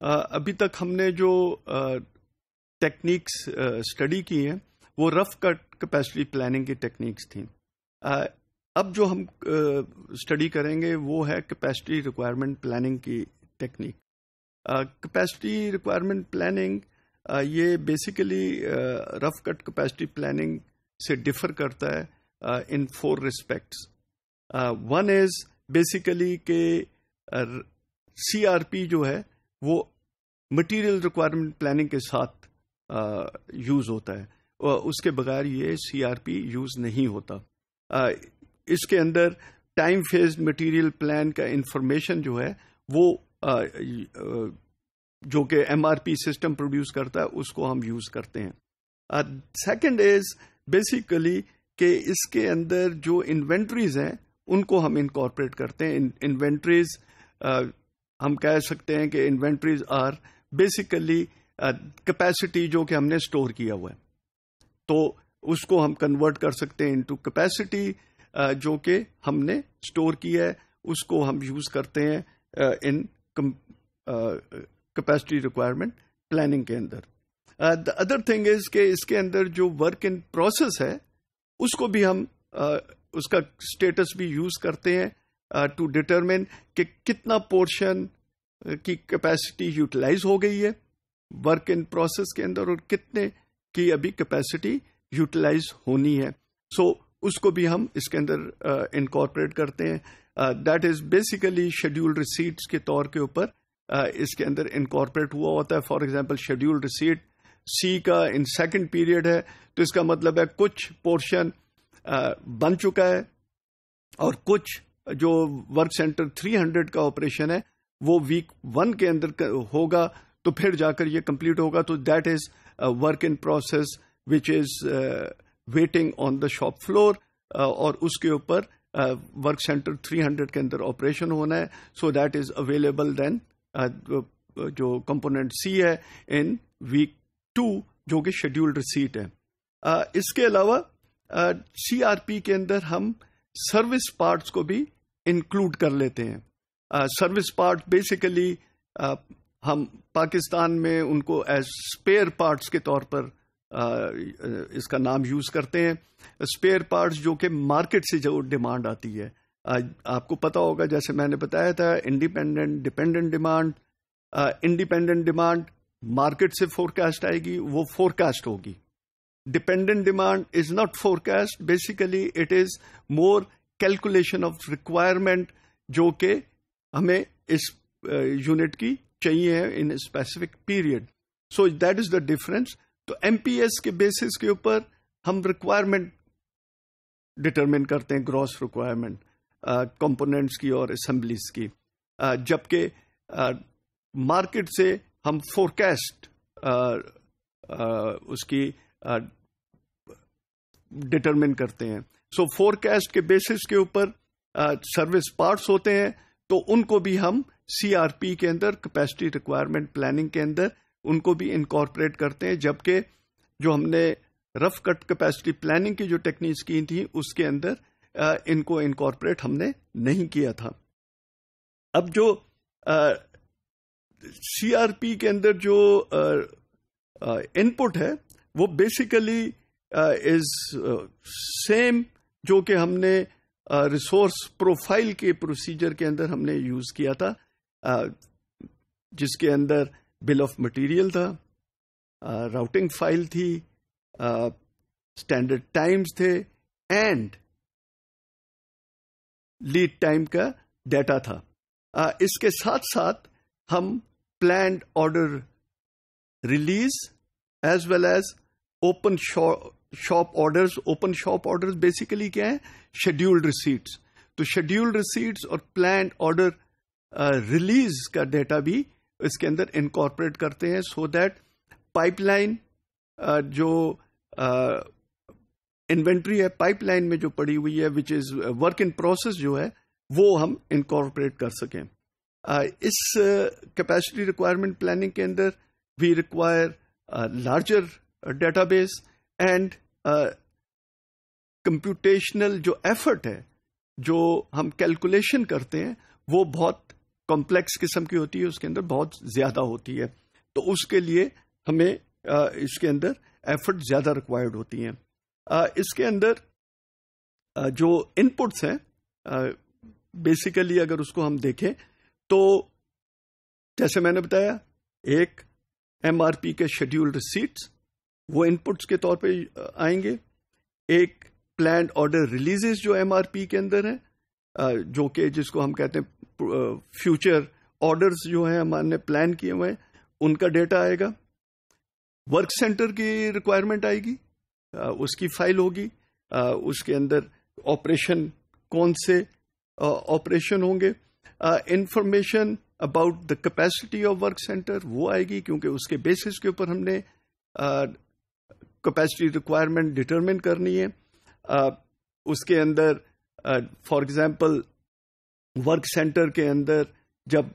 ابھی تک ہم نے جو ٹیکنیکس اسٹڈی کی ہیں وہ رف کٹ کیپیسٹی پلاننگ کی ٹیکنیکس تھیں. اب جو ہم اسٹڈی کریں گے وہ ہے کیپیسٹی ریکوائرمنٹ پلاننگ کی ٹیکنیک. کیپیسٹی ریکوائرمنٹ پلاننگ یہ بیسیکلی رف کٹ کیپیسٹی پلاننگ سے ڈفر کرتا ہے ان 4 ریسپیکٹس. ون از بیسیکلی کہ CRP جو ہے وہ مٹیریل ریکوائرمنٹ پلاننگ کے ساتھ یوز ہوتا ہے, اس کے بغیر یہ CRP یوز نہیں ہوتا. اس کے اندر ٹائم فیزڈ مٹیریل پلان کا انفارمیشن جو ہے وہ جو کہ MRP سسٹم پروڈیوس کرتا ہے اس کو ہم یوز کرتے ہیں. سیکنڈ از بیسیکلی کہ اس کے اندر جو انوینٹریز ہیں ان کو ہم انکارپوریٹ کرتے ہیں. انوینٹریز ہم کہہ سکتے ہیں کہ انوینٹریز آر بیسیکلی کیپیسٹی جو کہ ہم نے اسٹور کیا ہوا ہے, تو اس کو ہم کنورٹ کر سکتے ہیں انٹو کیپیسٹی جو کہ ہم نے اسٹور کیا ہے, اس کو ہم یوز کرتے ہیں ان کیپیسٹی ریکوائرمنٹ پلاننگ کے اندر. دا ادر تھنگ از کہ اس کے اندر جو ورک ان پروسیس ہے اس کو بھی ہم اس کا اسٹیٹس بھی یوز کرتے ہیں ٹو ڈٹرمن کہ کتنا پورشن کی کیپیسٹی یوٹیلائز ہو گئی ہے ورک ان پروسیس کے اندر اور کتنے کی ابھی کیپیسٹی یوٹیلائز ہونی ہے. سو اس کو بھی ہم اس کے اندر انکارپوریٹ کرتے ہیں. That is basically schedule receipts کے طور کے اوپر اس کے اندر انکارپوریٹ ہوا ہوتا ہے. For example schedule receipt C کا ان سیکنڈ پیریڈ ہے تو اس کا مطلب ہے کچھ پورشن بن چکا ہے اور کچھ جو ورک سینٹر 300 کا آپریشن ہے وہ ویک 1 کے اندر ہوگا تو پھر جا کر یہ کمپلیٹ ہوگا. تو that is work in process which is waiting on the shop floor اور اس کے اوپر ورک سینٹر 300 کے اندر آپریشن ہونا ہے. So that is available then جو کمپوننٹ C ہے ان ویک 2 جو کہ شیڈیول ریسیٹ ہے. اس کے علاوہ CRP کے اندر ہم سروس پارٹس کو بھی انکلوڈ کر لیتے ہیں. سروس پارٹ بیسیکلی ہم پاکستان میں ان کو ایز اسپیئر پارٹس کے طور پر اس کا نام یوز کرتے ہیں. اسپیئر پارٹس جو کہ مارکیٹ سے جو ڈیمانڈ آتی ہے, آپ کو پتا ہوگا جیسے میں نے بتایا تھا independent dependent demand. Independent demand market سے فورکاسٹ آئے گی, وہ فورکاسٹ ہوگی. Dependent demand is not forecast, basically it is more calculation of requirement جو کہ ہمیں اس یونٹ کی چاہیے in specific period. So that is the difference. تو MPS کے بیسس کے اوپر ہم ریکوائرمنٹ ڈٹرمن کرتے ہیں, گراس ریکوائرمنٹ کمپوننٹس کی اور اسمبلیز کی, جبکہ مارکیٹ سے ہم فورکاسٹ اس کی ڈٹرمن کرتے ہیں. سو فورکاسٹ کے بیسس کے اوپر سروس پارٹس ہوتے ہیں تو ان کو بھی ہم CRP کے اندر کیپیسٹی ریکوائرمنٹ پلاننگ کے اندر ان کو بھی انکارپوریٹ کرتے ہیں, جبکہ جو ہم نے رف کٹ کیپیسٹی پلاننگ کی جو ٹیکنیکس کی تھیں اس کے اندر ان کو انکارپوریٹ ہم نے نہیں کیا تھا. اب جو CRP کے اندر جو ان پٹ ہے وہ بیسیکلی از سیم جو کہ ہم نے ریسورس پروفائل کے پروسیجر کے اندر ہم نے یوز کیا تھا, جس کے اندر بل آف مٹیریل تھا, راؤٹنگ فائل تھی, اسٹینڈرڈ ٹائمز تھے اینڈ لیڈ ٹائم کا ڈیٹا تھا. اس کے ساتھ ساتھ ہم planned order release as well as open shop orders. Open shop orders basically کیا ہیں, شیڈیولڈ ریسیٹس. تو شیڈیولڈ ریسیٹس اور پلانڈ آرڈر ریلیز کا ڈیٹا بھی اس کے اندر انکارپوریٹ کرتے ہیں, سو دیٹ پائپ لائن جو انوینٹری ہے پائپ لائن میں جو پڑی ہوئی ہے وچ از ورک ان پروسیس جو ہے وہ ہم انکارپوریٹ کر سکیں. اس کیپیسٹی ریکوائرمنٹ پلاننگ کے اندر we require larger database and computational جو ایفرٹ ہے جو ہم کیلکولیشن کرتے ہیں وہ بہت کمپلیکس قسم کی ہوتی ہے اس کے اندر بہت زیادہ ہوتی ہے، تو اس کے لیے ہمیں اس کے اندر ایفرٹ زیادہ ریکوائرڈ ہوتی ہیں. اس کے اندر جو ان پٹس ہیں بیسیکلی اگر اس کو ہم دیکھیں تو جیسے میں نے بتایا ایک ایم آر پی کے شیڈیولڈ ریسیٹس وہ ان پٹس کے طور پہ آئیں گے، ایک پلانڈ آرڈر ریلیزز جو ایم آر پی کے اندر ہیں جو کہ جس کو ہم کہتے ہیں فیوچر آرڈرز جو ہیں ہم نے پلان کیے ہوئے ہیں ان کا ڈیٹا آئے گا. ورک سینٹر کی ریکوائرمنٹ آئے گی، اس کی فائل ہوگی، اس کے اندر آپریشن کون سے آپریشن ہوں گے. Information about the capacity of work centre وہ آئے گی کیونکہ اس کے بیسس کے اوپر ہم نے کیپیسٹی ریکوائرمنٹ ڈٹرمن کرنی ہے. اس کے اندر فار ایگزامپل ورک سینٹر کے اندر جب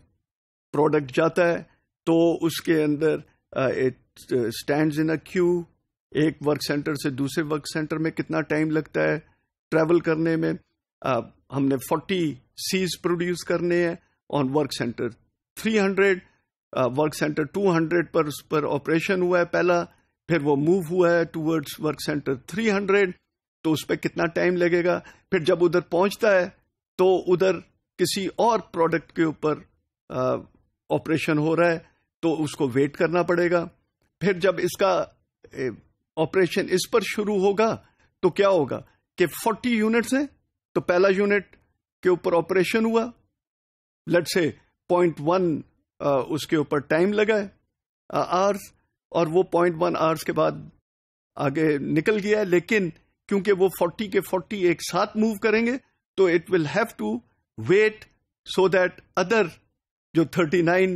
پروڈکٹ جاتا ہے تو اس کے اندر اسٹینڈز ان اے کیو، ایک ورک سینٹر سے دوسرے ورک سینٹر میں کتنا ٹائم لگتا ہے ٹریول کرنے میں. ہم نے 40 سیز پروڈیوس کرنے ہیں on work centre 300، work centre 200 پر اس پر آپریشن ہوا ہے پہلا، پھر وہ موو ہوا ہے ٹورڈز ورک سینٹر 300، تو اس پہ کتنا ٹائم لگے گا. پھر جب ادھر پہنچتا ہے تو ادھر کسی اور پروڈکٹ کے اوپر آپریشن ہو رہا ہے تو اس کو ویٹ کرنا پڑے گا. پھر جب اس کا آپریشن اس پر شروع ہوگا تو کیا ہوگا کہ 40 یونٹس ہیں تو پہلا یونٹ کے اوپر آپریشن ہوا، لیٹ سے 0.1 اس کے اوپر ٹائم لگا ہے آورس، اور وہ 0.1 آورس کے بعد آگے نکل گیا ہے. لیکن کیونکہ وہ 40 کے 40 ایک ساتھ موو کریں گے تو it will have to wait so that other جو 39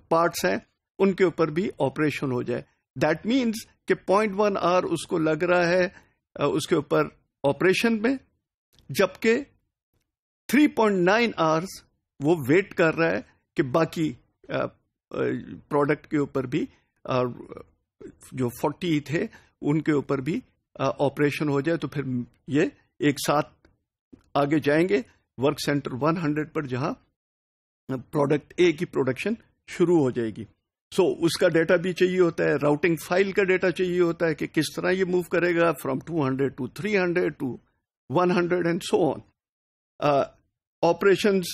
پارٹس ہیں ان کے اوپر بھی آپریشن ہو جائے. دیٹ مینس کہ 0.1 آور اس کو لگ رہا ہے اس کے اوپر آپریشن میں، جبکہ 3.9 آورس وہ ویٹ کر رہا ہے کہ باقی پروڈکٹ کے اوپر بھی جو 40 تھے ان کے اوپر بھی آپریشن ہو جائے. تو پھر یہ ایک ساتھ آگے جائیں گے ورک سینٹر 100 پر جہاں پروڈکٹ اے کی پروڈکشن شروع ہو جائے گی. سو اس کا ڈیٹا بھی چاہیے ہوتا ہے، راؤٹنگ فائل کا ڈیٹا چاہیے ہوتا ہے کہ کس طرح یہ موو کرے گا from 200 to 300 to 100 and so on. Operations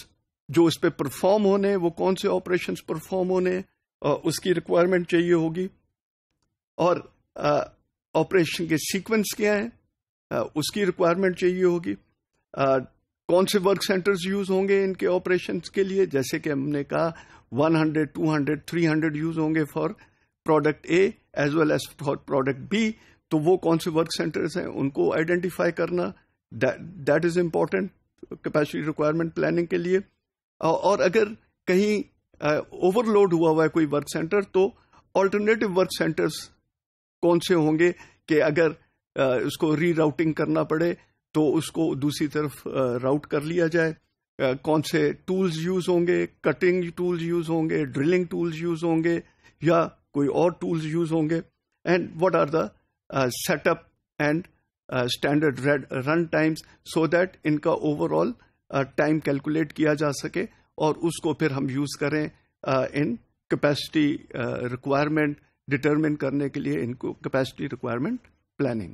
جو اس پہ پرفارم ہونے وہ کون سے آپریشنز پرفارم ہونے اس کی ریکوائرمنٹ چاہیے ہوگی، اور آپریشن کے سیکوینس کیا ہیں اس کی ریکوائرمنٹ چاہیے ہوگی. کون سے ورک سینٹرز یوز ہوں گے ان کے آپریشنز کے لیے، جیسے کہ ہم نے کہا 100 200 300 یوز ہوں گے for product A as well as for product B. تو وہ کون سے ورک سینٹرز ہیں ان کو آئیڈینٹیفائی کرنا that is important capacity requirement planning کے لیے. اور اگر کہیں اوور لوڈ ہوا ہے کوئی ورک سینٹر تو آلٹرنیٹو ورک سینٹرز کون سے ہوں گے کہ اگر اس کو ری راؤٹنگ کرنا پڑے تو اس کو دوسری طرف راؤٹ کر لیا جائے. کون سے ٹولز یوز ہوں گے، کٹنگ ٹولز یوز ہوں گے، ڈرلنگ ٹولز یوز ہوں گے یا کوئی اور ٹولز یوز ہوں گے، and what are the set up and standard run times so that ان کا اوور آل ٹائم کیلکولیٹ کیا جا سکے اور اس کو پھر ہم یوز کریں ان کیپیسٹی ریکوائرمنٹ ڈٹرمن کرنے کے لیے ان کو کیپیسٹی ریکوائرمنٹ پلاننگ.